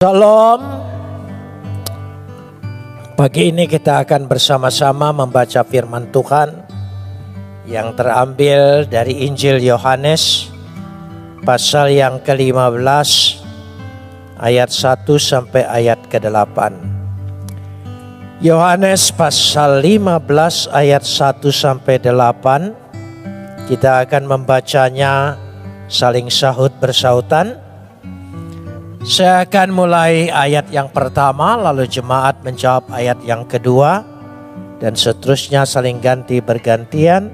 Shalom. Pagi ini kita akan bersama-sama membaca firman Tuhan yang terambil dari Injil Yohanes pasal yang ke-15 ayat 1 sampai ayat ke-8. Yohanes pasal 15 ayat 1 sampai 8. Kita akan membacanya saling sahut bersautan. Saya akan mulai ayat yang pertama, lalu jemaat menjawab ayat yang kedua, dan seterusnya saling ganti bergantian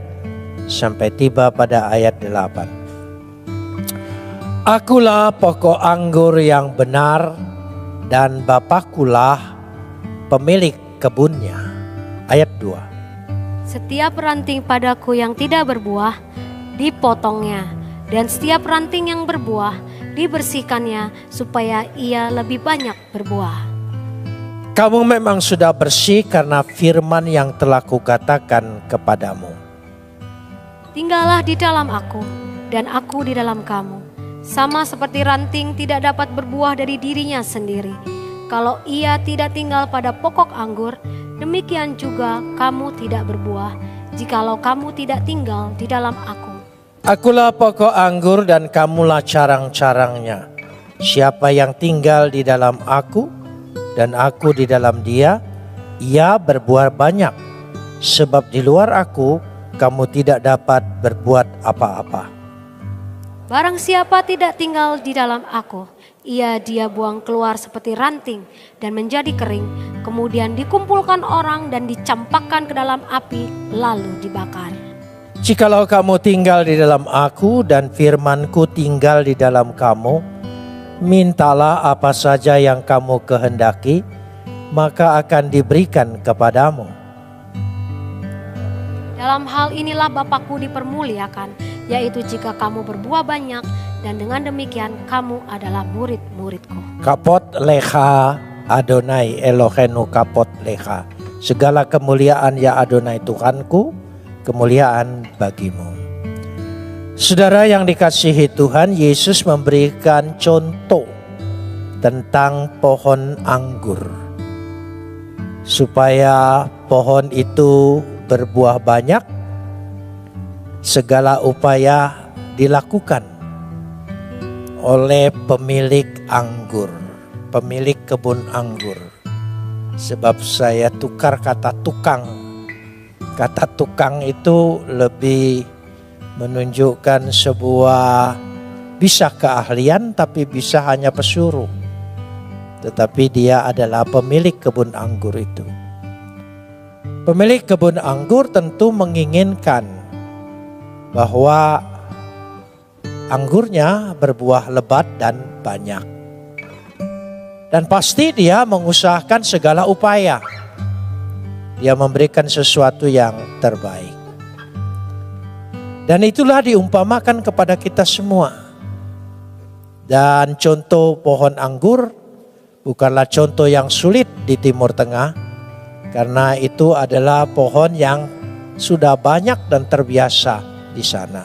sampai tiba pada ayat 8. Akulah pokok anggur yang benar dan Bapakkulah pemilik kebunnya. Ayat 2. Setiap ranting padaku yang tidak berbuah, dipotongnya, dan setiap ranting yang berbuah, dibersihkannya supaya ia lebih banyak berbuah. Kamu memang sudah bersih karena firman yang telah kukatakan kepadamu. Tinggallah di dalam aku, dan aku di dalam kamu. Sama seperti ranting tidak dapat berbuah dari dirinya sendiri, kalau ia tidak tinggal pada pokok anggur, demikian juga kamu tidak berbuah, jikalau kamu tidak tinggal di dalam aku. Akulah pokok anggur dan kamulah carang-carangnya. Siapa yang tinggal di dalam aku dan aku di dalam dia, ia berbuah banyak. Sebab di luar aku, kamu tidak dapat berbuat apa-apa. Barang siapa tidak tinggal di dalam aku, dia buang keluar seperti ranting dan menjadi kering, kemudian dikumpulkan orang dan dicampakkan ke dalam api, lalu dibakar. Jikalau kamu tinggal di dalam aku dan firmanku tinggal di dalam kamu, mintalah apa saja yang kamu kehendaki, maka akan diberikan kepadamu. Dalam hal inilah Bapakku dipermuliakan, yaitu jika kamu berbuah banyak, dan dengan demikian kamu adalah murid-muridku. Kapot lecha Adonai Elohenu kapot lecha. Segala kemuliaan ya Adonai Tuhanku, kemuliaan bagimu. Saudara yang dikasihi Tuhan, Yesus memberikan contoh tentang pohon anggur. Supaya pohon itu berbuah banyak, segala upaya dilakukan oleh pemilik anggur, pemilik kebun anggur. Sebab saya tukar kata tukang. Kata tukang itu lebih menunjukkan sebuah bisa keahlian tapi bisa hanya pesuruh. Tetapi dia adalah pemilik kebun anggur itu. Pemilik kebun anggur tentu menginginkan bahwa anggurnya berbuah lebat dan banyak. Dan pasti dia mengusahakan segala upaya. Dia memberikan sesuatu yang terbaik. Dan itulah diumpamakan kepada kita semua. Dan contoh pohon anggur bukanlah contoh yang sulit di Timur Tengah. Karena itu adalah pohon yang sudah banyak dan terbiasa di sana.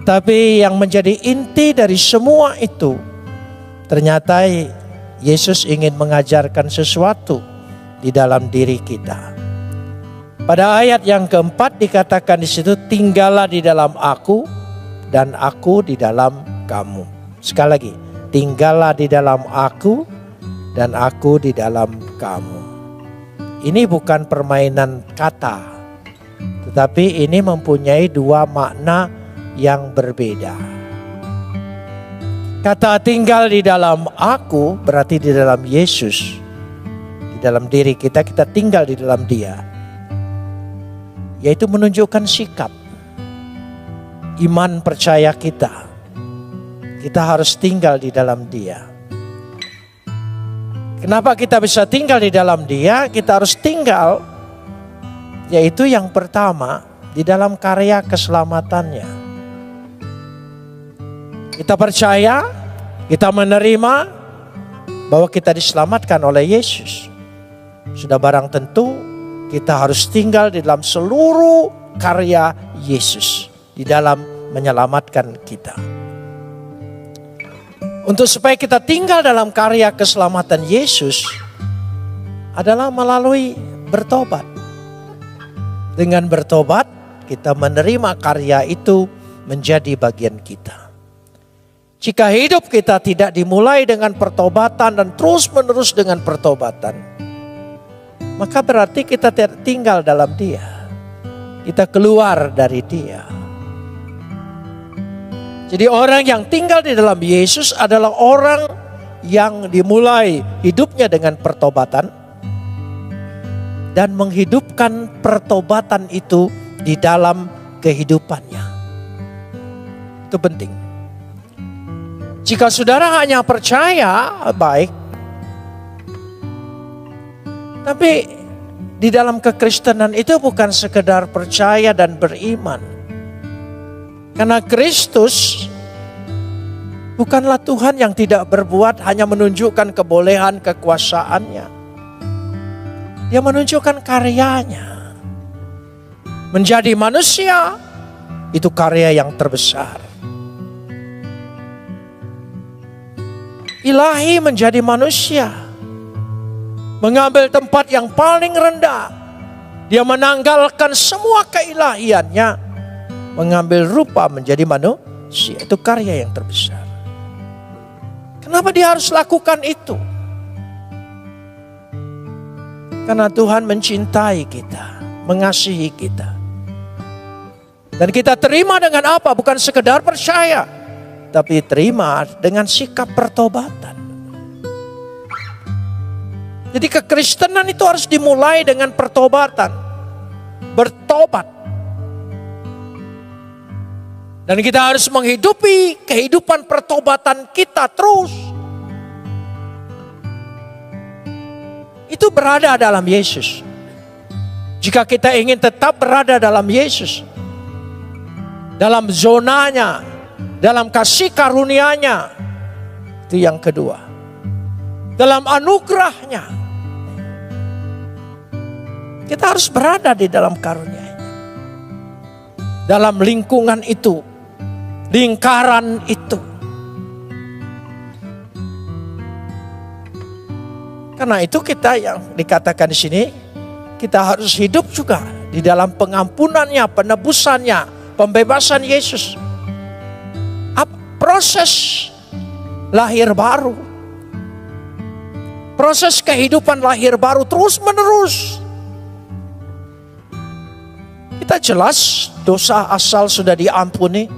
Tetapi yang menjadi inti dari semua itu, ternyata Yesus ingin mengajarkan sesuatu di dalam diri kita. Pada ayat yang keempat dikatakan di situ, tinggallah di dalam aku dan aku di dalam kamu. Sekali lagi, tinggallah di dalam aku dan aku di dalam kamu. Ini bukan permainan kata, tetapi ini mempunyai dua makna yang berbeda. Kata tinggal di dalam aku berarti di dalam Yesus. Di dalam diri kita, kita tinggal di dalam dia. Yaitu menunjukkan sikap. Iman percaya kita. Kita harus tinggal di dalam dia. Kenapa kita bisa tinggal di dalam dia? Kita harus tinggal, yaitu yang pertama, di dalam karya keselamatannya. Kita percaya, kita menerima bahwa kita diselamatkan oleh Yesus. Sudah barang tentu kita harus tinggal di dalam seluruh karya Yesus. Di dalam menyelamatkan kita. Untuk supaya kita tinggal dalam karya keselamatan Yesus adalah melalui bertobat. Dengan bertobat, kita menerima karya itu menjadi bagian kita. Jika hidup kita tidak dimulai dengan pertobatan dan terus-menerus dengan pertobatan, maka berarti kita tidak tinggal dalam Dia. Kita keluar dari Dia. Jadi orang yang tinggal di dalam Yesus adalah orang yang dimulai hidupnya dengan pertobatan dan menghidupkan pertobatan itu di dalam kehidupannya. Itu penting. Jika saudara hanya percaya, baik. Tapi di dalam kekristenan itu bukan sekedar percaya dan beriman. Karena Kristus bukanlah Tuhan yang tidak berbuat, hanya menunjukkan kebolehan kekuasaannya. Dia menunjukkan karyanya. Menjadi manusia, itu karya yang terbesar. Ilahi menjadi manusia. Mengambil tempat yang paling rendah. Dia menanggalkan semua keilahiannya. Mengambil rupa menjadi manusia. Itu karya yang terbesar. Kenapa dia harus lakukan itu? Karena Tuhan mencintai kita, mengasihi kita. Dan kita terima dengan apa? Bukan sekedar percaya, tapi terima dengan sikap pertobatan. Jadi kekristenan itu harus dimulai dengan pertobatan. Bertobat. Dan kita harus menghidupi kehidupan pertobatan kita terus. Itu berada dalam Yesus. Jika kita ingin tetap berada dalam Yesus, dalam zonanya, dalam kasih karunia-Nya, itu yang kedua. Dalam anugerahnya, kita harus berada di dalam karunia-Nya. Dalam lingkungan itu, lingkaran itu. Karena itu kita yang dikatakan di sini, kita harus hidup juga di dalam pengampunannya, penebusannya, pembebasan Yesus. Proses lahir baru. Proses kehidupan lahir baru terus menerus. Kita jelas dosa asal sudah diampuni.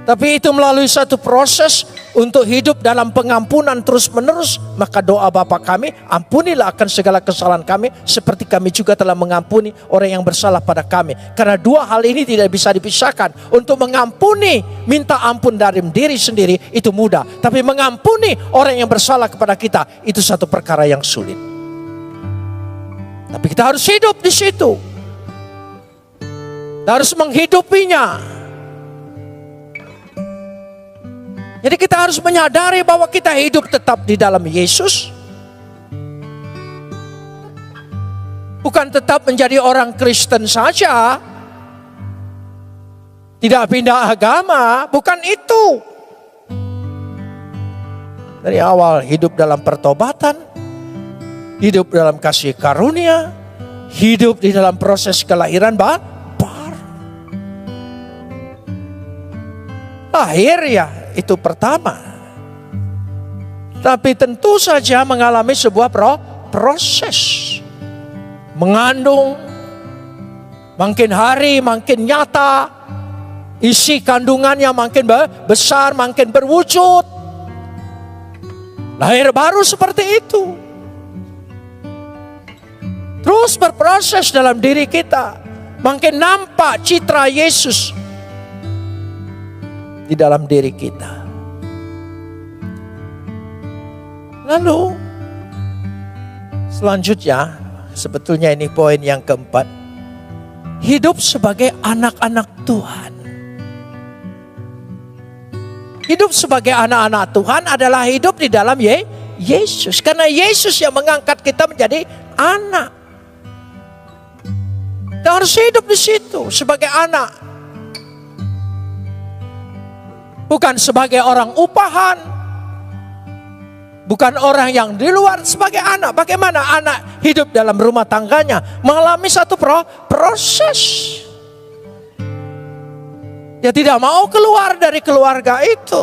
Tapi itu melalui satu proses untuk hidup dalam pengampunan terus menerus. Maka doa Bapa kami, ampunilah akan segala kesalahan kami, seperti kami juga telah mengampuni orang yang bersalah pada kami. Karena dua hal ini tidak bisa dipisahkan. Untuk mengampuni, minta ampun dari diri sendiri, itu mudah. Tapi mengampuni orang yang bersalah kepada kita, itu satu perkara yang sulit. Tapi kita harus hidup di situ. Kita harus menghidupinya. Jadi kita harus menyadari bahwa kita hidup tetap di dalam Yesus. Bukan tetap menjadi orang Kristen saja. Tidak pindah agama, bukan itu. Dari awal hidup dalam pertobatan, hidup dalam kasih karunia, hidup di dalam proses kelahiran baru. Lahir ya, itu pertama. Tapi tentu saja mengalami sebuah proses. Mengandung, makin hari makin nyata. Isi kandungannya makin besar, makin berwujud. Lahir baru seperti itu. Terus berproses dalam diri kita. Makin nampak citra Yesus di dalam diri kita. Lalu selanjutnya, sebetulnya ini poin yang keempat, hidup sebagai anak-anak Tuhan. Hidup sebagai anak-anak Tuhan adalah hidup di dalam Yesus. Karena Yesus yang mengangkat kita menjadi anak. Kita harus hidup di situ sebagai anak. bukan sebagai orang upahan, bukan orang yang di luar, sebagai anak. Bagaimana anak hidup dalam rumah tangganya, mengalami satu proses. Dia tidak mau keluar dari keluarga itu.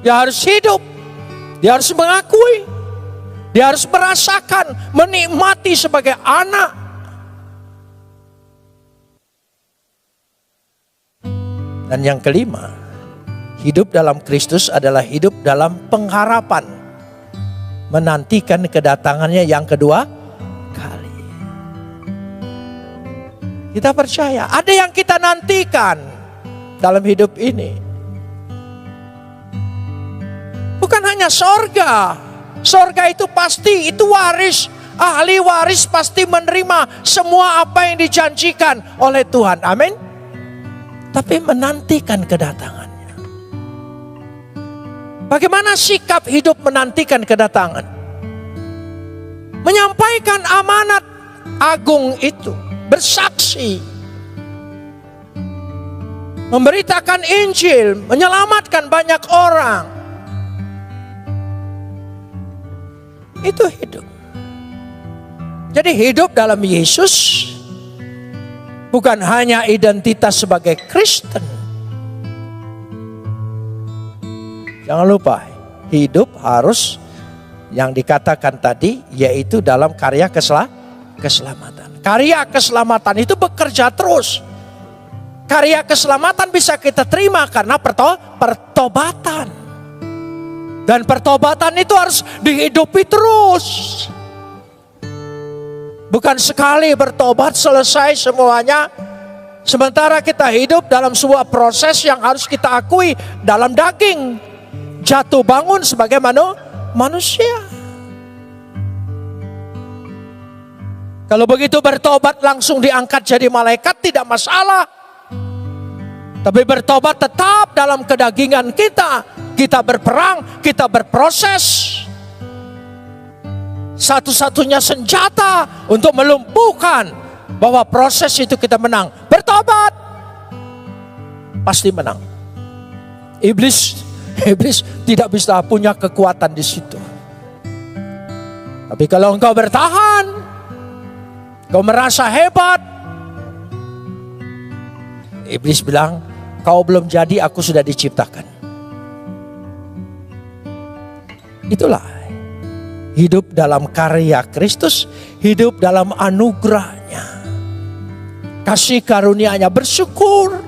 Dia harus hidup, dia harus mengakui, dia harus merasakan, menikmati sebagai anak. Dan yang kelima, hidup dalam Kristus adalah hidup dalam pengharapan, menantikan kedatangannya yang kedua kali. Kita percaya ada yang kita nantikan dalam hidup ini. Bukan hanya sorga. Sorga itu pasti, itu waris. Ahli waris pasti menerima semua apa yang dijanjikan oleh Tuhan. Amin. Tapi menantikan kedatangannya. Bagaimana sikap hidup menantikan kedatangan? Menyampaikan amanat agung itu. Bersaksi. Memberitakan Injil. Menyelamatkan banyak orang. Itu hidup. Jadi hidup dalam Yesus bukan hanya identitas sebagai Kristen. Jangan lupa, hidup harus yang dikatakan tadi, yaitu dalam karya keselamatan. Karya keselamatan itu bekerja terus. Karya keselamatan bisa kita terima karena pertobatan. Dan pertobatan itu harus dihidupi terus. Bukan sekali bertobat selesai semuanya. Sementara kita hidup dalam sebuah proses yang harus kita akui dalam daging. Jatuh bangun sebagai manusia. Kalau begitu bertobat langsung diangkat jadi malaikat tidak masalah. Tapi bertobat tetap dalam kedagingan kita. Kita berperang, kita berproses. Satu-satunya senjata untuk melumpuhkan bahwa proses itu kita menang. Bertobat. Pasti menang. Iblis tidak bisa punya kekuatan di situ. Tapi kalau engkau bertahan, kau merasa hebat, iblis bilang, kau belum jadi, aku sudah diciptakan. Itulah hidup dalam karya Kristus, hidup dalam anugerahnya, kasih karunia-Nya, bersyukur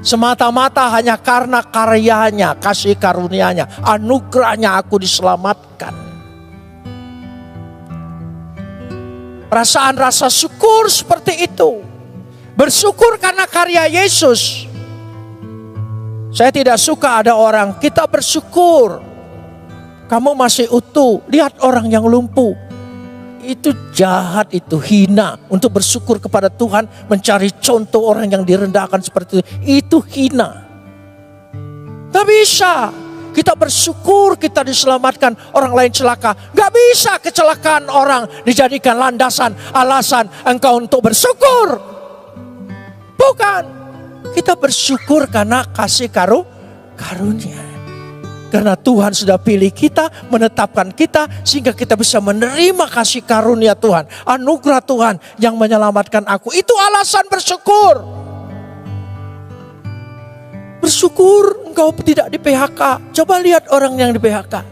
semata-mata hanya karena karyanya, kasih karunia-Nya, anugerahnya aku diselamatkan. Perasaan rasa syukur seperti itu. Bersyukur karena karya Yesus. Saya tidak suka ada orang, kita bersyukur. Kamu masih utuh, lihat orang yang lumpuh. Itu jahat, itu hina. Untuk bersyukur kepada Tuhan, mencari contoh orang yang direndahkan seperti itu hina. Gak bisa. Kita bersyukur kita diselamatkan, orang lain celaka. Gak bisa kecelakaan orang dijadikan landasan, alasan engkau untuk bersyukur. Bukan. Kita bersyukur karena kasih karunia. Karena Tuhan sudah pilih kita, menetapkan kita, sehingga kita bisa menerima kasih karunia Tuhan. Anugerah Tuhan yang menyelamatkan aku. Itu alasan bersyukur. Bersyukur engkau tidak di PHK. Coba lihat orang yang di PHK.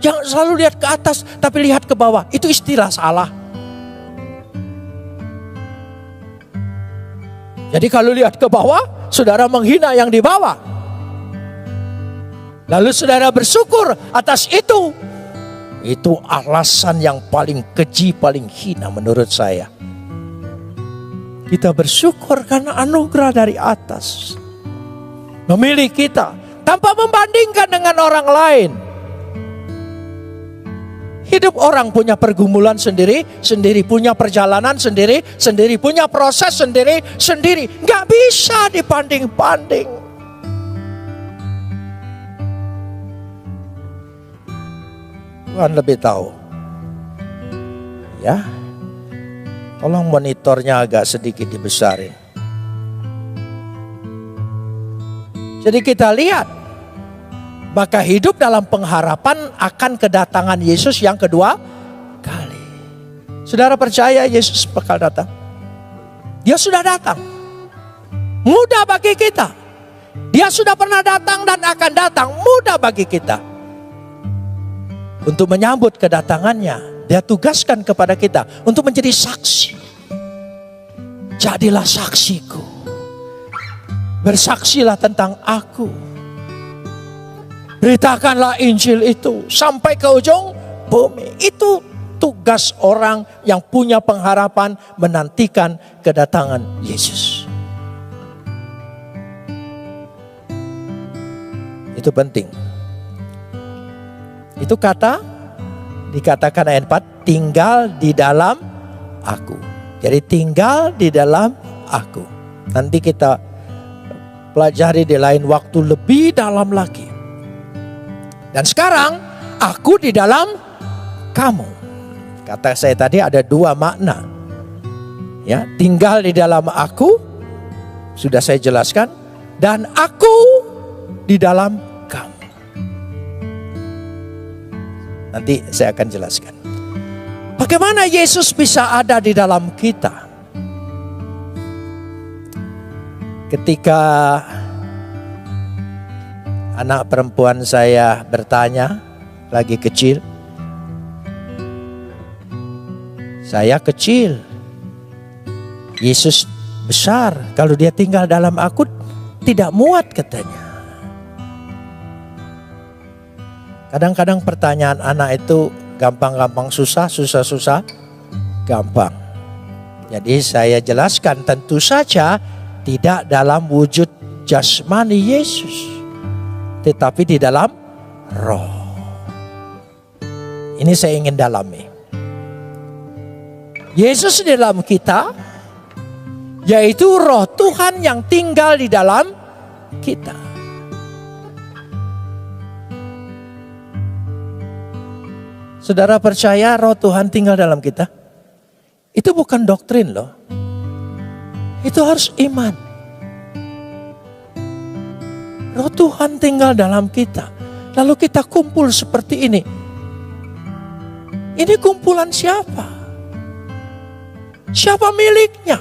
Jangan selalu lihat ke atas, tapi lihat ke bawah. Itu istilah salah. Jadi kalau lihat ke bawah, saudara menghina yang di bawah. Lalu saudara bersyukur atas itu. Itu alasan yang paling keji, paling hina menurut saya. Kita bersyukur karena anugerah dari atas. Memilih kita tanpa membandingkan dengan orang lain. Hidup orang punya pergumulan sendiri punya perjalanan sendiri punya proses sendiri. Gak bisa dibanding-banding. Tuhan lebih tahu. Ya. Tolong monitornya agak sedikit dibesarin. Jadi kita lihat, maka hidup dalam pengharapan akan kedatangan Yesus yang kedua kali. Saudara percaya Yesus bakal datang? Dia sudah datang. Mudah bagi kita. Dia sudah pernah datang dan akan datang. Mudah bagi kita. Untuk menyambut kedatangannya, Dia tugaskan kepada kita untuk menjadi saksi. Jadilah saksiku. Bersaksilah tentang aku. Beritakanlah Injil itu sampai ke ujung bumi. Itu tugas orang yang punya pengharapan menantikan kedatangan Yesus. Itu penting. Itu kata dikatakan ayat 4, tinggal di dalam aku. Jadi tinggal di dalam aku. Nanti kita pelajari di lain waktu lebih dalam lagi. Dan sekarang aku di dalam kamu. Kata saya tadi ada dua makna. Ya, tinggal di dalam aku sudah saya jelaskan, dan aku di dalam kamu. Nanti saya akan jelaskan. Bagaimana Yesus bisa ada di dalam kita? Ketika anak perempuan saya bertanya, lagi kecil. Saya kecil. Yesus besar. Kalau dia tinggal dalam aku, tidak muat katanya. Kadang-kadang pertanyaan anak itu gampang-gampang susah, susah-susah gampang. Jadi saya jelaskan, tentu saja tidak dalam wujud jasmani Yesus, tetapi di dalam roh. Ini saya ingin dalami. Yesus di dalam kita, yaitu roh Tuhan yang tinggal di dalam kita. Saudara percaya roh Tuhan tinggal dalam kita? Itu bukan doktrin loh. Itu harus iman. Roh Tuhan tinggal dalam kita. Lalu kita kumpul seperti ini. Ini kumpulan siapa? Siapa miliknya?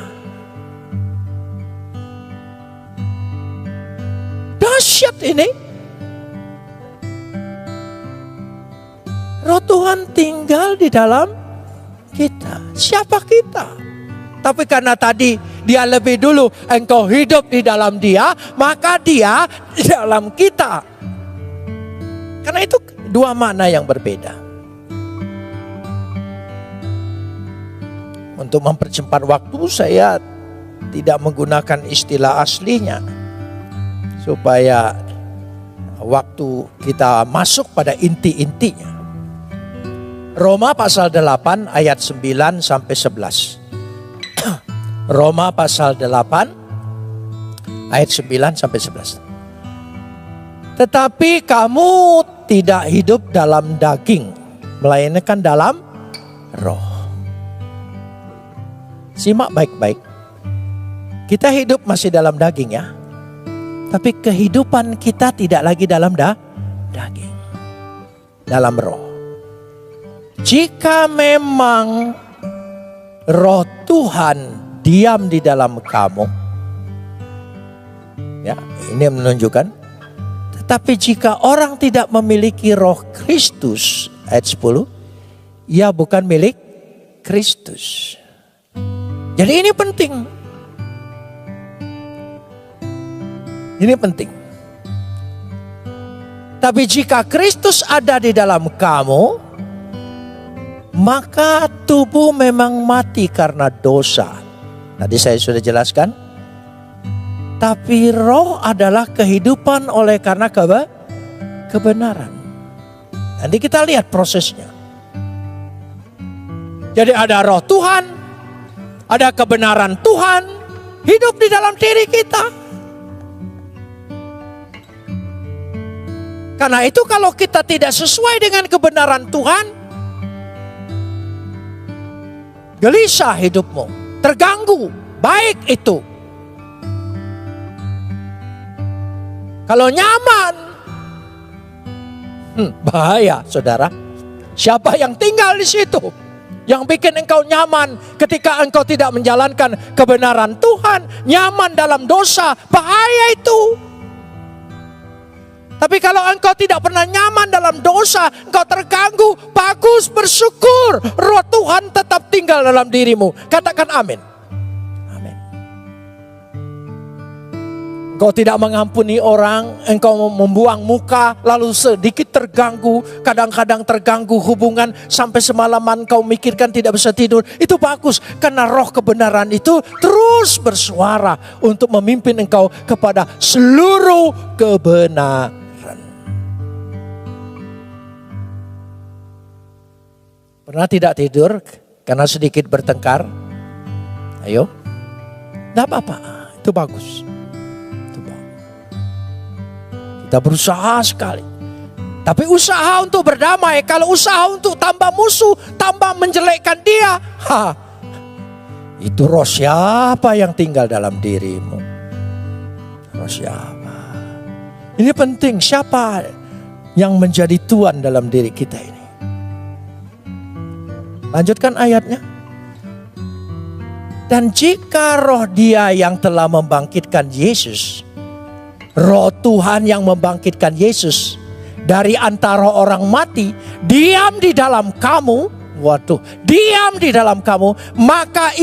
Dahsyat ini. Roh Tuhan tinggal di dalam kita. Siapa kita? Tapi karena tadi dia lebih dulu engkau hidup di dalam dia, maka dia di dalam kita. Karena itu dua makna yang berbeda. Untuk mempercepat waktu, saya tidak menggunakan istilah aslinya, supaya waktu kita masuk pada inti-intinya. Roma pasal 8 ayat 9 sampai 11. Roma pasal 8 ayat 9 sampai 11. Tetapi kamu tidak hidup dalam daging, melainkan dalam roh. Simak baik-baik. Kita hidup masih dalam daging ya. Tapi kehidupan kita tidak lagi dalam daging. Dalam roh. Jika memang roh Tuhan diam di dalam kamu, ya, ini menunjukkan. Tetapi jika orang tidak memiliki roh Kristus, ayat 10, ia bukan milik Kristus. Jadi ini penting. Ini penting. Tapi jika Kristus ada di dalam kamu, maka tubuh memang mati karena dosa. Tadi saya sudah jelaskan. Tapi roh adalah kehidupan oleh karena kebenaran. Nanti kita lihat prosesnya. Jadi ada roh Tuhan, ada kebenaran Tuhan hidup di dalam diri kita. Karena itu kalau kita tidak sesuai dengan kebenaran Tuhan, gelisah hidupmu, terganggu, baik itu Kalau nyaman, bahaya saudara. Siapa yang tinggal di situ? Yang bikin engkau nyaman ketika engkau tidak menjalankan kebenaran Tuhan, nyaman dalam dosa, bahaya itu. Tapi kalau engkau tidak pernah nyaman dalam dosa, engkau terganggu, bagus, bersyukur. Roh Tuhan tetap tinggal dalam dirimu. Katakan amin. Amin. Engkau tidak mengampuni orang, engkau membuang muka, lalu sedikit terganggu, kadang-kadang terganggu hubungan, sampai semalaman kau mikirkan tidak bisa tidur. Itu bagus, karena roh kebenaran itu terus bersuara untuk memimpin engkau kepada seluruh kebenaran. Pernah tidak tidur karena sedikit bertengkar? Ayo, tidak apa-apa, itu bagus. Kita berusaha sekali. Tapi usaha untuk berdamai, kalau usaha untuk tambah musuh, tambah menjelekkan dia, itu roh siapa yang tinggal dalam dirimu? Roh siapa? Ini penting, siapa yang menjadi tuan dalam diri kita ini? Lanjutkan ayatnya. Dan jika roh dia yang telah membangkitkan Yesus, roh Tuhan yang membangkitkan Yesus dari antara orang mati, diam di dalam kamu, diam di dalam kamu, maka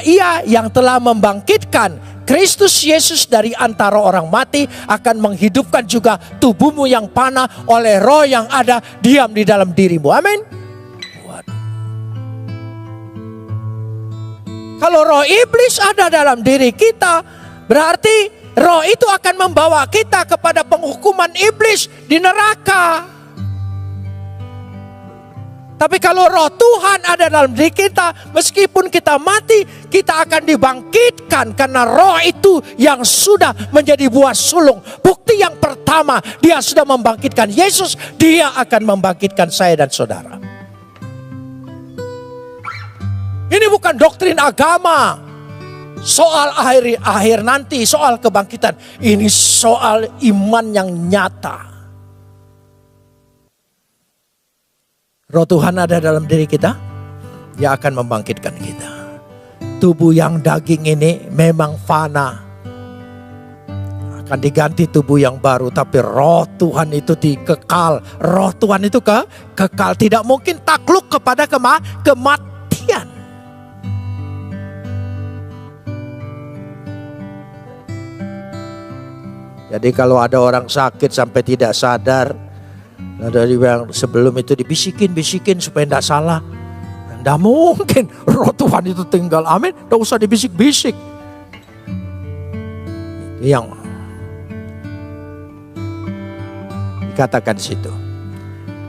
ia yang telah membangkitkan Kristus Yesus dari antara orang mati akan menghidupkan juga tubuhmu yang panah oleh roh yang ada diam di dalam dirimu. Amin. Kalau roh iblis ada dalam diri kita, berarti roh itu akan membawa kita kepada penghukuman iblis di neraka. Tapi kalau roh Tuhan ada dalam diri kita, meskipun kita mati, kita akan dibangkitkan. Karena roh itu yang sudah menjadi buah sulung. Bukti yang pertama, dia sudah membangkitkan Yesus, dia akan membangkitkan saya dan saudara. Ini bukan doktrin agama. Soal akhir nanti, soal kebangkitan. Ini soal iman yang nyata. Roh Tuhan ada dalam diri kita, dia akan membangkitkan kita. Tubuh yang daging ini memang fana, akan diganti tubuh yang baru. Tapi roh Tuhan itu kekal. Roh Tuhan itu kekal, tidak mungkin takluk kepada kematian. Jadi kalau ada orang sakit sampai tidak sadar, dari yang sebelum itu dibisikin supaya tidak salah. Tidak mungkin roh Tuhan itu tinggal. Amin. Tidak usah dibisik-bisik. Itu yang dikatakan di situ.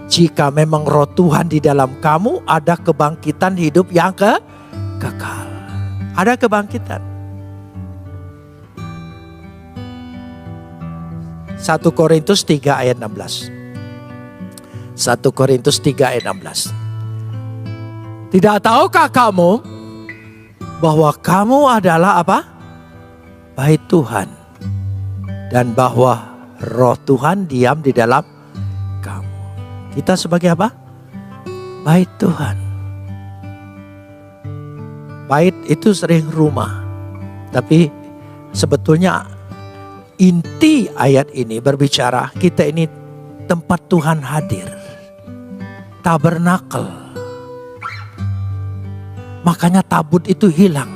Jika memang roh Tuhan di dalam kamu, ada kebangkitan hidup yang kekal. Ada kebangkitan. 1 Korintus 3 ayat 16. 1 Korintus 3 ayat 16. Tidak tahukah kamu bahwa kamu adalah apa? Bait Tuhan. Dan bahwa roh Tuhan diam di dalam kamu. Kita sebagai apa? Bait Tuhan. Bait itu sering rumah. Tapi sebetulnya inti ayat ini berbicara kita ini tempat Tuhan hadir. Tabernakel. Makanya tabut itu hilang.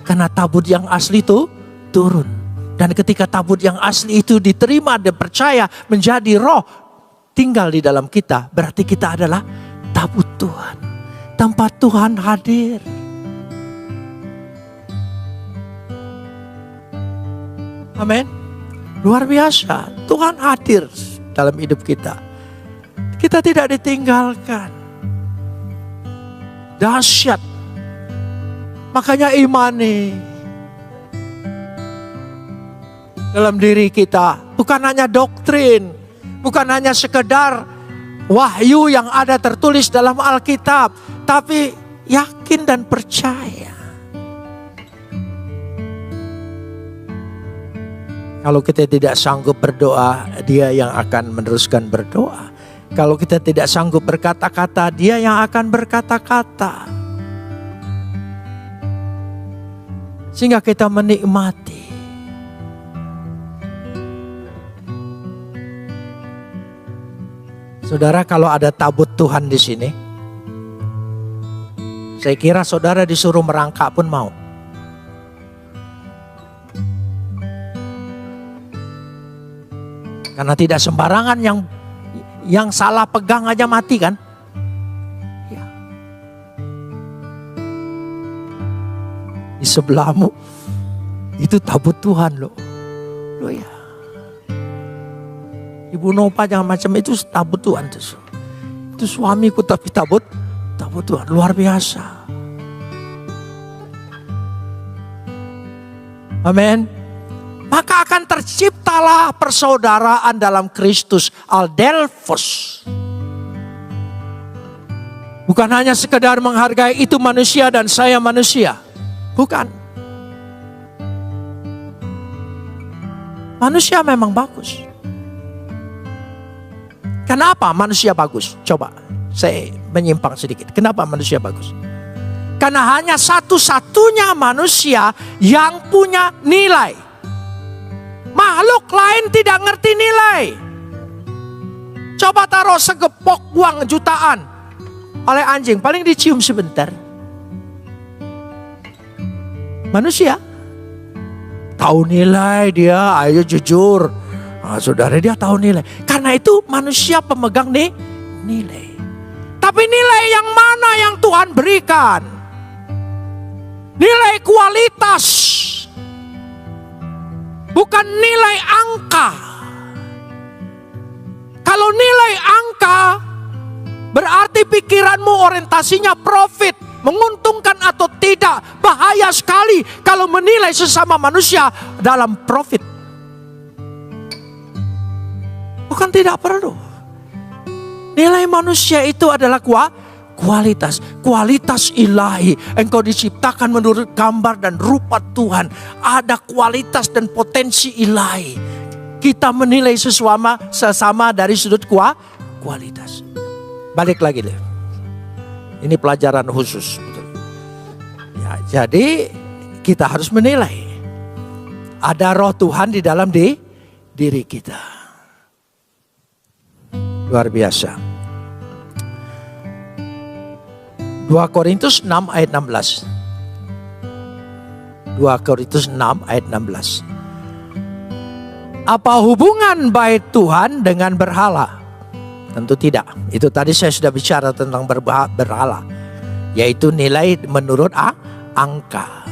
Karena tabut yang asli itu turun. Dan ketika tabut yang asli itu diterima dan percaya menjadi roh tinggal di dalam kita, berarti kita adalah tabut Tuhan. Tempat Tuhan hadir. Amin. Luar biasa. Tuhan hadir dalam hidup kita. Kita tidak ditinggalkan. Dahsyat. Makanya imani dalam diri kita. Bukan hanya doktrin. Bukan hanya sekedar wahyu yang ada tertulis dalam Alkitab. Tapi yakin dan percaya. Kalau kita tidak sanggup berdoa, Dia yang akan meneruskan berdoa. Kalau kita tidak sanggup berkata-kata, Dia yang akan berkata-kata. Sehingga kita menikmati. Saudara, kalau ada tabut Tuhan di sini, saya kira saudara disuruh merangkak pun mau. Karena tidak sembarangan yang salah pegang aja mati kan? Ya. Di sebelahmu itu tabut Tuhan loh. Loh ya. Ibu Nopa jangan macam itu, tabut Tuhan. Itu suamiku tapi tabut Tuhan. Luar biasa. Amin. Maka akan terciptalah persaudaraan dalam Kristus, Adelphos. Bukan hanya sekedar menghargai itu manusia dan saya manusia. Bukan. Manusia memang bagus. Kenapa manusia bagus? Coba saya menyimpang sedikit. Kenapa manusia bagus? Karena hanya satu-satunya manusia yang punya nilai. Makhluk lain tidak ngerti nilai. Coba taruh segepok uang jutaan oleh anjing, paling dicium sebentar. Manusia tahu nilai dia, ayo jujur. Nah, saudara, dia tahu nilai. Karena itu manusia pemegang nilai. Tapi nilai yang mana yang Tuhan berikan? Nilai kualitas. Bukan nilai angka. Kalau nilai angka berarti pikiranmu orientasinya profit, menguntungkan atau tidak. Bahaya sekali kalau menilai sesama manusia dalam profit. Bukan tidak perlu. Nilai manusia itu adalah kualitas. Kualitas ilahi. Engkau diciptakan menurut gambar dan rupa Tuhan. Ada kualitas dan potensi ilahi. Kita menilai sesama dari sudut kualitas. Balik lagi deh. Ini pelajaran khusus. Ya, jadi kita harus menilai. Ada roh Tuhan di dalam diri kita. Luar biasa. 2 Korintus 6 ayat 16. 2 Korintus 6 ayat 16. Apa hubungan bait Tuhan dengan berhala? Tentu tidak. Itu tadi saya sudah bicara tentang berhala. Yaitu nilai menurut angka.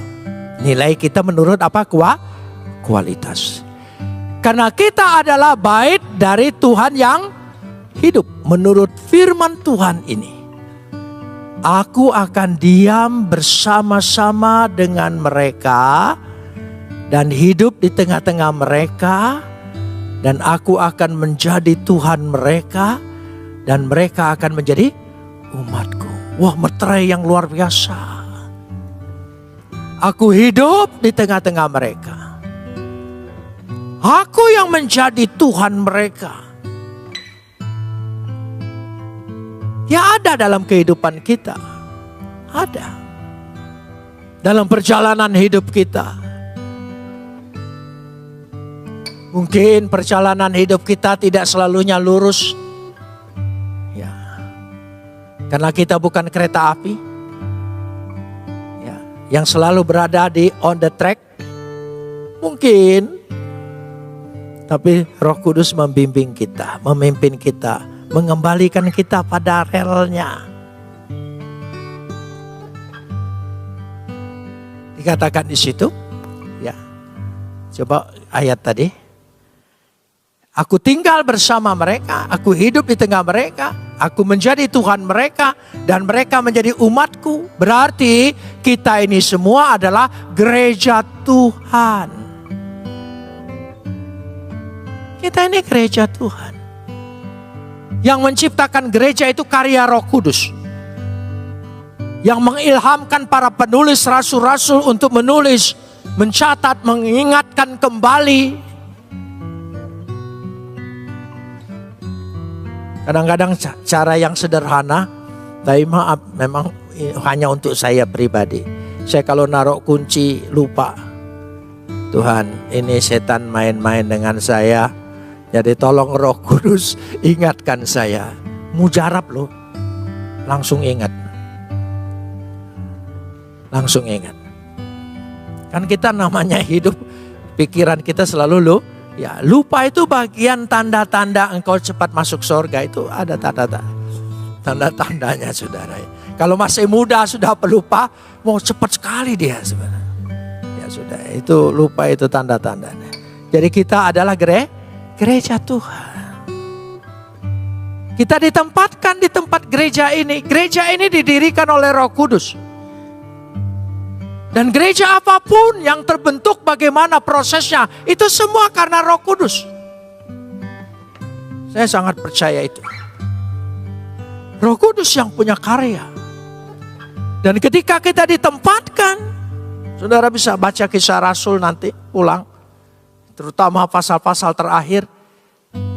Nilai kita menurut apa? Kualitas. Karena kita adalah bait dari Tuhan yang hidup. Menurut firman Tuhan ini, aku akan diam bersama-sama dengan mereka dan hidup di tengah-tengah mereka, dan aku akan menjadi Tuhan mereka dan mereka akan menjadi umatku. Wah, meterai yang luar biasa. Aku hidup di tengah-tengah mereka. Aku yang menjadi Tuhan mereka. Ya, ada dalam kehidupan kita. Ada. Dalam perjalanan hidup kita. Mungkin perjalanan hidup kita tidak selalunya lurus. Ya. Karena kita bukan kereta api. Ya. Yang selalu berada di on the track. Mungkin. Tapi Roh Kudus membimbing kita, memimpin kita, mengembalikan kita pada relnya. Dikatakan di situ, ya. Coba ayat tadi. Aku tinggal bersama mereka, aku hidup di tengah mereka, aku menjadi Tuhan mereka dan mereka menjadi umatku. Berarti kita ini semua adalah gereja Tuhan. Kita ini gereja Tuhan. Yang menciptakan gereja itu karya Roh Kudus. Yang mengilhamkan para penulis rasul-rasul untuk menulis, mencatat, mengingatkan kembali. Kadang-kadang cara yang sederhana, tapi maaf memang hanya untuk saya pribadi. Saya kalau naruh kunci lupa. Tuhan, ini setan main-main dengan saya. Jadi tolong Roh Kudus ingatkan saya. Mujarab loh. Langsung ingat. Langsung ingat. Kan kita namanya hidup, pikiran kita selalu loh. Ya, lupa itu bagian tanda-tanda engkau cepat masuk surga, itu ada tanda-tandanya saudara. Kalau masih muda sudah pelupa, mau cepat sekali dia sebenarnya. Ya sudah, itu lupa itu tanda-tandanya. Jadi kita adalah gereja Tuhan. Kita ditempatkan di tempat gereja ini. Gereja ini didirikan oleh Roh Kudus. Dan gereja apapun yang terbentuk bagaimana prosesnya, itu semua karena Roh Kudus. Saya sangat percaya itu. Roh Kudus yang punya karya. Dan ketika kita ditempatkan, saudara bisa baca Kisah Rasul nanti ulang. Terutama pasal-pasal terakhir.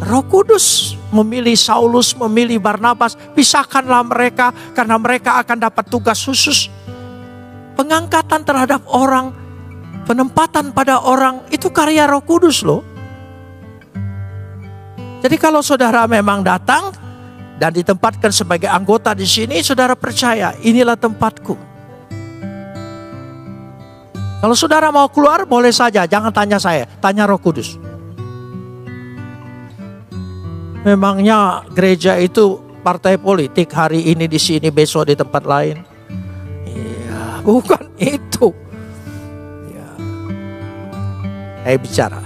Roh Kudus memilih Saulus, memilih Barnabas. Pisahkanlah mereka karena mereka akan dapat tugas khusus. Pengangkatan terhadap orang, penempatan pada orang, itu karya Roh Kudus loh. Jadi kalau saudara memang datang dan ditempatkan sebagai anggota di sini, saudara percaya, inilah tempatku. Kalau saudara mau keluar, boleh saja, jangan tanya saya, tanya Roh Kudus. Memangnya gereja itu partai politik, hari ini di sini, besok di tempat lain? Bukan itu. Ya. Saya bicara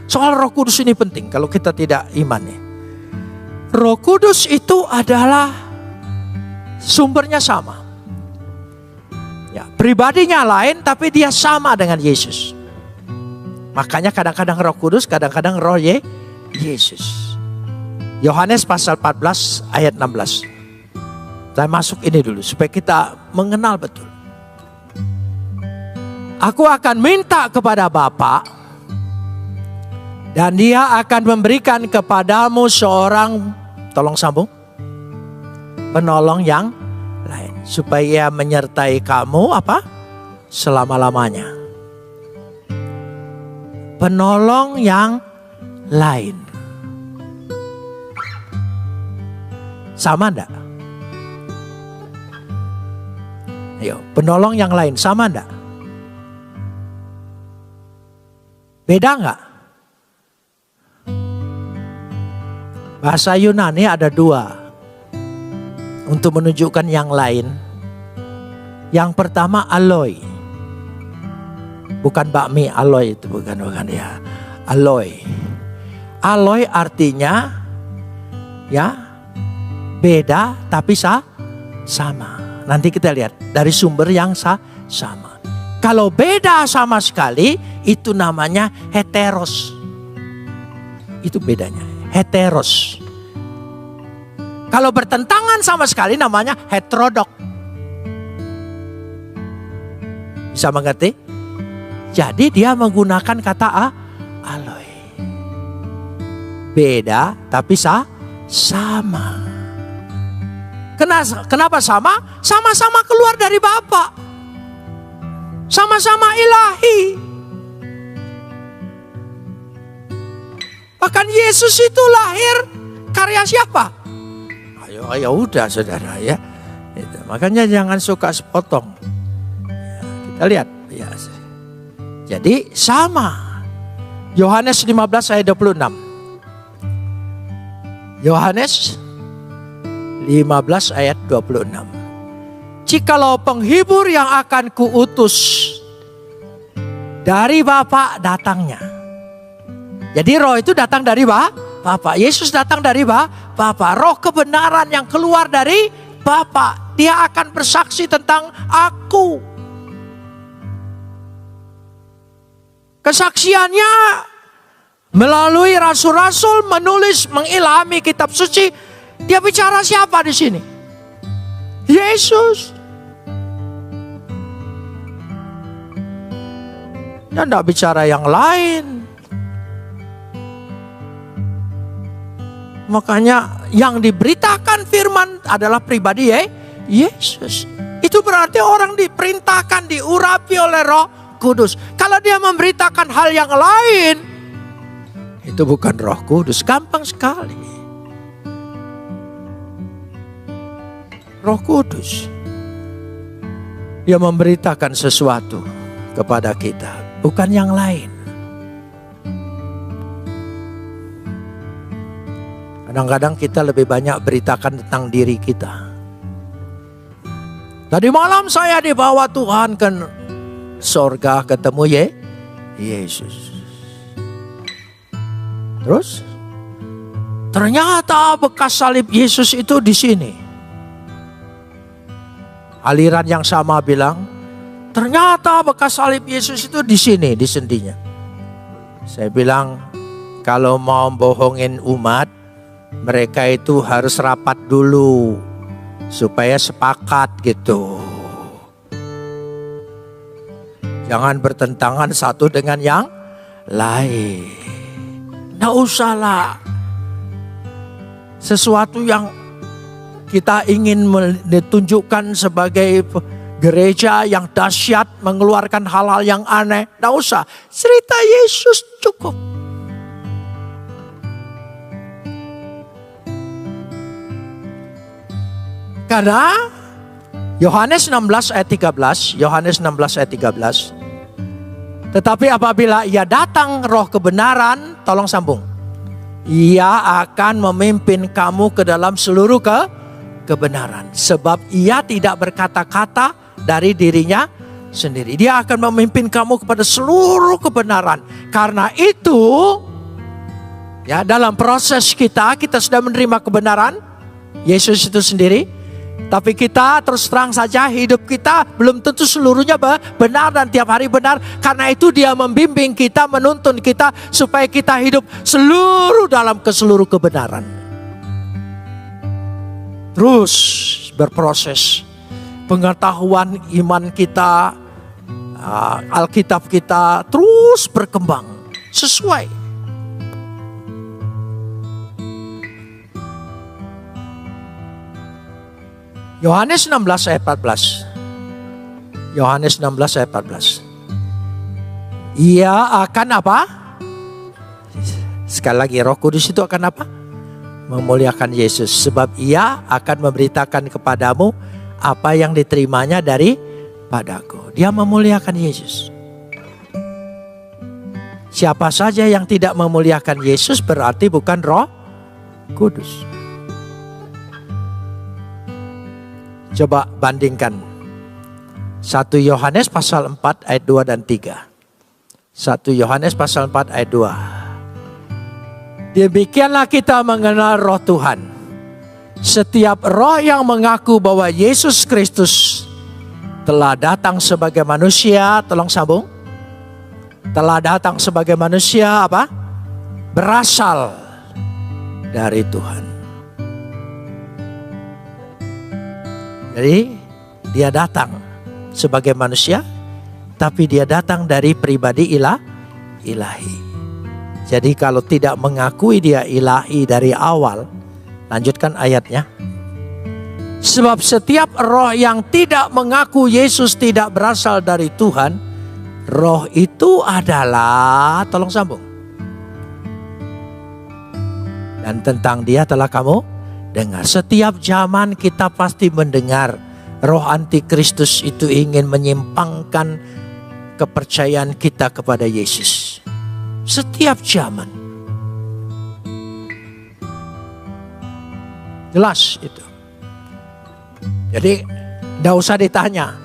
soal Roh Kudus ini penting kalau kita tidak iman ya. Roh Kudus itu adalah sumbernya sama. Ya, pribadinya lain tapi dia sama dengan Yesus. Makanya kadang-kadang Roh Kudus, kadang-kadang Roh Yesus. Yohanes pasal 14 ayat 16. Saya masuk ini dulu supaya kita mengenal betul. Aku akan minta kepada Bapa dan dia akan memberikan kepadamu seorang, tolong sambung, penolong yang lain. Supaya menyertai kamu apa? Selama-lamanya. Penolong yang lain. Sama enggak? Ayo, penolong yang lain sama enggak? Beda enggak? Bahasa Yunani ada dua untuk menunjukkan yang lain. Yang pertama aloi. Bukan bakmi aloi itu, bukan ya. Aloi. Aloi artinya ya beda tapi sama. Nanti kita lihat dari sumber yang sama. Kalau beda sama sekali, itu namanya heteros. Itu bedanya, heteros. Kalau bertentangan sama sekali namanya heterodok. Bisa mengerti? Jadi dia menggunakan kata aloi. Beda tapi sama. Kenapa sama? Sama-sama keluar dari Bapa. Sama-sama ilahi. Bahkan Yesus itu lahir karya siapa? Ayo udah saudara ya. Makanya jangan suka sepotong. Ya, kita lihat. Ya. Jadi sama. Yohanes 15 ayat 26. Yohanes 15 ayat 26. Jikalau penghibur yang akan kuutus dari Bapa datangnya. Jadi roh itu datang dari Bapa. Yesus datang dari Bapa. Roh kebenaran yang keluar dari Bapa. Dia akan bersaksi tentang aku. Kesaksiannya melalui rasul-rasul menulis, mengilhami kitab suci. Dia bicara siapa di sini? Yesus. Dia tidak bicara yang lain. makanya yang diberitakan firman adalah pribadi Yesus. Itu berarti orang diperintahkan, diurapi oleh Roh Kudus. Kalau dia memberitakan hal yang lain, itu bukan Roh Kudus. Gampang sekali. Roh Kudus, dia memberitakan sesuatu kepada kita, bukan yang lain. Kadang-kadang kita lebih banyak beritakan tentang diri kita. Tadi malam saya dibawa Tuhan ke sorga ketemu Yesus. Terus ternyata bekas salib Yesus itu di sini. Aliran yang sama bilang, ternyata bekas salib Yesus itu di sini, di sendinya. Saya bilang, kalau mau bohongin umat, mereka itu harus rapat dulu supaya sepakat gitu. Jangan bertentangan satu dengan yang lain. Nggak usah lah. Sesuatu yang kita ingin ditunjukkan sebagai gereja yang dahsyat, mengeluarkan hal-hal yang aneh. Nggak usah. Cerita Yesus cukup. Karena Yohanes 16 ayat 13, Yohanes 16 ayat 13. Tetapi apabila ia datang roh kebenaran, tolong sambung. Ia akan memimpin kamu ke dalam seluruh kebenaran. Sebab ia tidak berkata-kata dari dirinya sendiri. Dia akan memimpin kamu kepada seluruh kebenaran. Karena itu, ya, dalam proses kita sudah menerima kebenaran. Yesus itu sendiri. Tapi kita terus terang saja hidup kita belum tentu seluruhnya benar dan tiap hari benar. Karena itu dia membimbing kita, menuntun kita supaya kita hidup dalam keseluruh kebenaran. Terus berproses. Pengetahuan iman kita, Alkitab kita terus berkembang sesuai. Yohanes 16 ayat 14. Yohanes 16 ayat 14. Ia akan apa? Sekali lagi, Roh Kudus itu akan apa? Memuliakan Yesus. Sebab ia akan memberitakan kepadamu apa yang diterimanya daripadaku. Dia memuliakan Yesus. Siapa saja yang tidak memuliakan Yesus berarti bukan Roh Kudus. Coba bandingkan 1 Yohanes pasal 4 ayat 2 dan 3. 1 Yohanes pasal 4 ayat 2. Demikianlah kita mengenal roh Tuhan. Setiap roh yang mengaku bahwa Yesus Kristus telah datang sebagai manusia, tolong sambung. Telah datang sebagai manusia apa? Berasal dari Tuhan. Jadi dia datang sebagai manusia, tapi dia datang dari pribadi ilahi. Jadi kalau tidak mengakui dia ilahi dari awal, lanjutkan ayatnya. Sebab setiap roh yang tidak mengaku Yesus tidak berasal dari Tuhan, roh itu adalah, tolong sambung. Dan tentang dia telah kamu dengar. Setiap zaman kita pasti mendengar roh antikristus itu ingin menyimpangkan kepercayaan kita kepada Yesus. Setiap zaman. Jelas itu. Jadi tidak usah ditanya.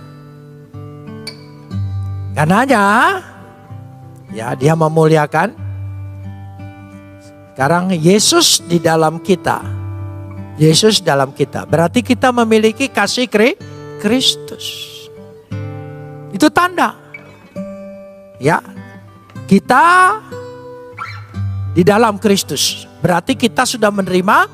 Karenanya ya dia memuliakan. Sekarang Yesus di dalam kita. Yesus dalam kita. Berarti kita memiliki kasih Kristus. Itu tanda. Ya. Kita di dalam Kristus. Berarti kita sudah menerima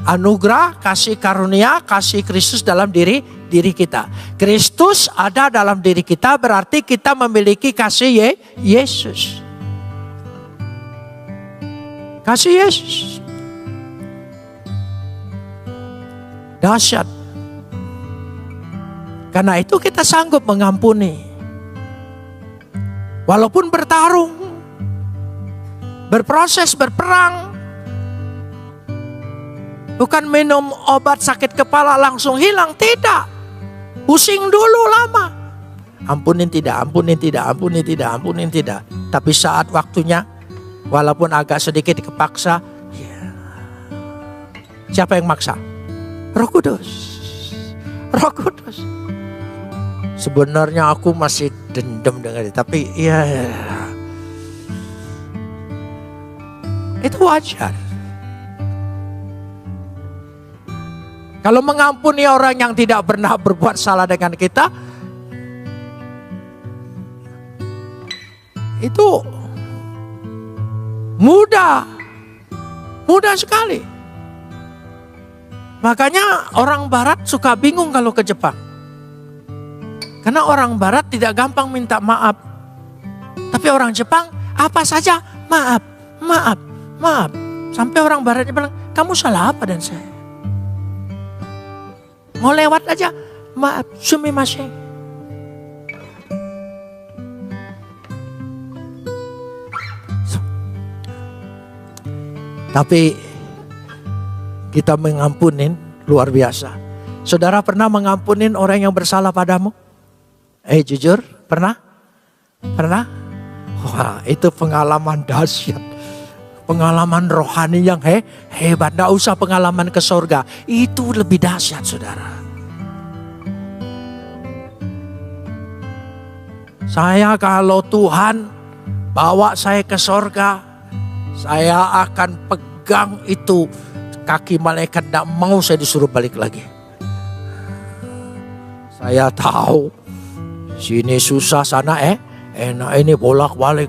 anugerah, kasih karunia, kasih Kristus dalam diri kita. Kristus ada dalam diri kita, berarti kita memiliki kasih Yesus. Kasih Yesus. Dahsyat. Karena itu kita sanggup mengampuni. Walaupun bertarung, berproses, berperang. Bukan minum obat sakit kepala langsung hilang, tidak. Pusing dulu lama. Ampunin tidak, ampunin tidak, ampunin tidak, ampunin tidak. Tapi saat waktunya, walaupun agak sedikit kepaksa, ya. Siapa yang maksa? Roh Kudus. Roh Kudus. Sebenarnya aku masih dendam dengan itu, tapi ya itu wajar. Kalau mengampuni orang yang tidak pernah berbuat salah dengan kita, itu mudah sekali. Makanya orang Barat suka bingung kalau ke Jepang. Karena orang Barat tidak gampang minta maaf. Tapi orang Jepang apa saja maaf, maaf, maaf. Sampai orang Baratnya bilang, kamu salah apa dan saya? Mau lewat aja, maaf, sumimasen. Tapi kita mengampunin luar biasa. Saudara pernah mengampunin orang yang bersalah padamu? Jujur, pernah? Pernah? Wah, itu pengalaman dahsyat. Pengalaman rohani yang hebat. Tidak usah pengalaman ke surga. Itu lebih dahsyat, saudara. Saya kalau Tuhan bawa saya ke surga, saya akan pegang itu kaki malaikat. Tidak mau saya disuruh balik lagi. Saya tahu sini susah, sana enak, ini bolak-balik.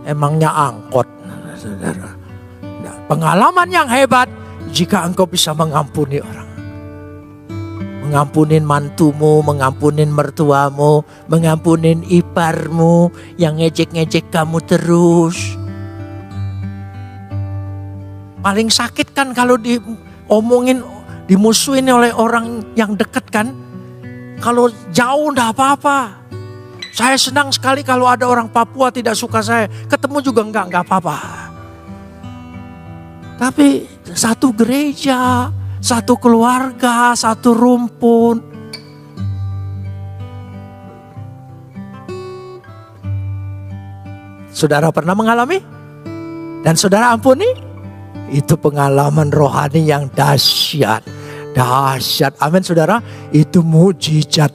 Emangnya angkot, saudara. Nah, pengalaman yang hebat jika engkau bisa mengampuni orang. Mengampunin mantumu, mengampunin mertuamu, mengampunin iparmu yang ngejek-ngejek kamu terus. Paling sakit kan kalau diomongin, dimusuhin oleh orang yang dekat kan. Kalau jauh enggak apa-apa. Saya senang sekali kalau ada orang Papua tidak suka saya. Ketemu juga enggak apa-apa. Tapi satu gereja, satu keluarga, satu rumpun. Saudara pernah mengalami? Dan saudara ampuni? Itu pengalaman rohani yang dahsyat. Dahsyat, amin saudara. Itu mujizat.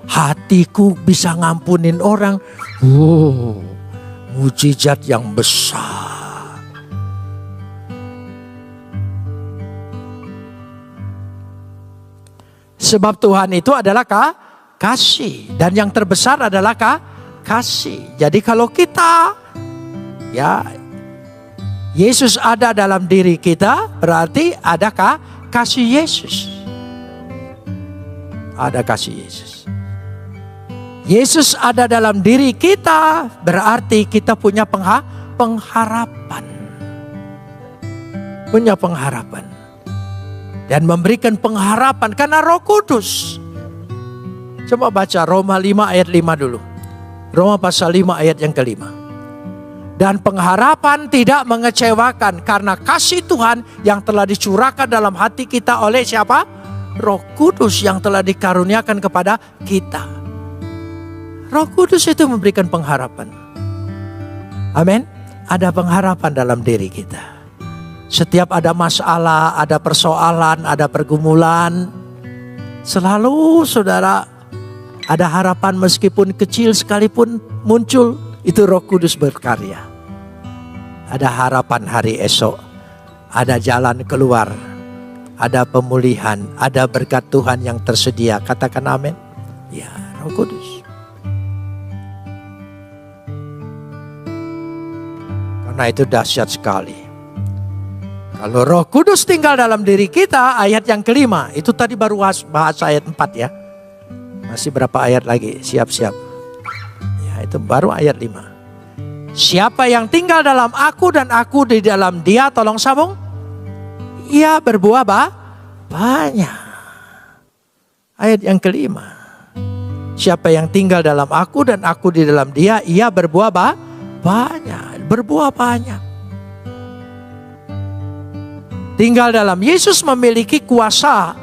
Hatiku bisa ngampunin orang. Mujizat yang besar. Sebab Tuhan itu adalah kasih. Dan yang terbesar adalah kasih. Jadi kalau kita, ya, Yesus ada dalam diri kita, berarti adakah kasih Yesus? Ada kasih Yesus. Yesus ada dalam diri kita, berarti kita punya pengharapan. Punya pengharapan. Dan memberikan pengharapan karena Roh Kudus. Coba baca Roma 5 ayat 5 dulu. Roma pasal 5 ayat yang kelima. Dan pengharapan tidak mengecewakan karena kasih Tuhan yang telah dicurahkan dalam hati kita oleh siapa? Roh Kudus yang telah dikaruniakan kepada kita. Roh Kudus itu memberikan pengharapan. Amin. Ada pengharapan dalam diri kita. Setiap ada masalah, ada persoalan, ada pergumulan, selalu saudara ada harapan meskipun kecil sekalipun muncul. Itu Roh Kudus berkarya. Ada harapan hari esok. Ada jalan keluar. Ada pemulihan. Ada berkat Tuhan yang tersedia. Katakan amin. Ya, Roh Kudus. Karena itu dahsyat sekali. Kalau Roh Kudus tinggal dalam diri kita, ayat yang kelima. Itu tadi baru bahas ayat 4 ya. Masih berapa ayat lagi? Siap-siap. Itu baru ayat 5. Siapa yang tinggal dalam aku dan aku di dalam dia, tolong sambung. ia berbuah banyak. Ayat yang kelima. Siapa yang tinggal dalam aku dan aku di dalam dia, ia berbuah banyak. Berbuah banyak. Tinggal dalam Yesus memiliki kuasa.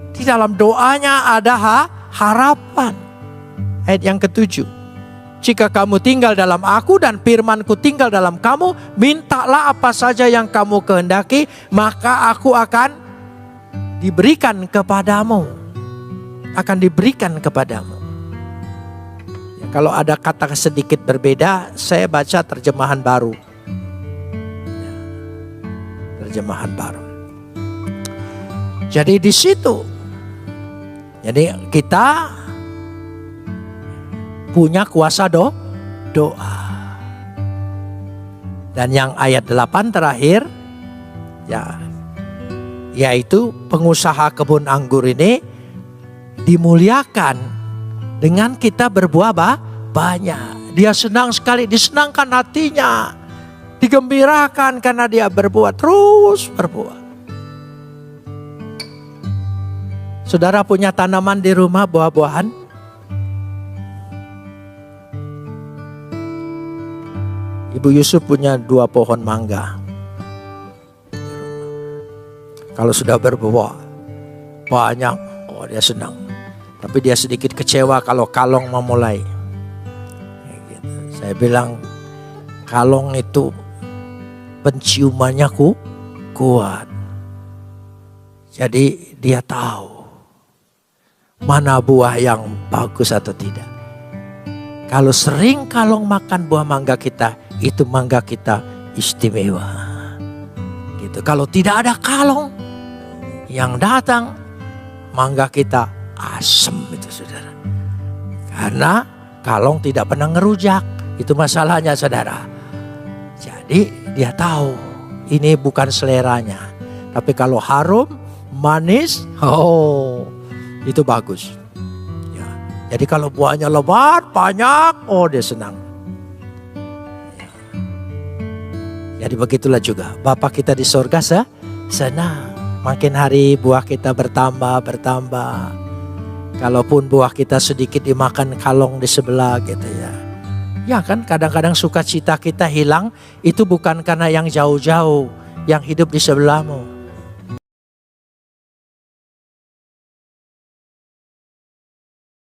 Di dalam doanya ada harapan. Ayat yang ketujuh. Jika kamu tinggal dalam aku dan firmanku tinggal dalam kamu, mintalah apa saja yang kamu kehendaki, maka aku akan diberikan kepadamu. Akan diberikan kepadamu. Ya, kalau ada kata sedikit berbeda, saya baca terjemahan baru. Ya, terjemahan baru. Jadi di situ, jadi kita punya kuasa doa. Dan yang ayat 8 terakhir, ya, yaitu pengusaha kebun anggur ini dimuliakan dengan kita berbuah banyak. Dia senang sekali, disenangkan hatinya, digembirakan karena dia berbuah, terus berbuah. Saudara punya tanaman di rumah buah-buahan? Ibu Yusuf punya 2 pohon mangga. Kalau sudah berbuah banyak, oh dia senang. Tapi dia sedikit kecewa kalau kalong memulai. Saya bilang kalong itu penciumannya kuat. Jadi dia tahu mana buah yang bagus atau tidak. Kalau sering kalong makan buah mangga kita, itu mangga kita istimewa. Gitu. Kalau tidak ada kalong yang datang, mangga kita asam itu saudara. Karena kalong tidak pernah ngerujak. Itu masalahnya saudara. Jadi dia tahu ini bukan seleranya. Tapi kalau harum, manis, oh itu bagus. Ya. Jadi kalau buahnya lebat, banyak, oh dia senang. Ya. Jadi begitulah juga Bapa kita di sorga senang. Makin hari buah kita bertambah. Kalaupun buah kita sedikit dimakan kalong di sebelah gitu ya. Ya kan kadang-kadang sukacita kita hilang. Itu bukan karena yang jauh-jauh yang hidup di sebelahmu.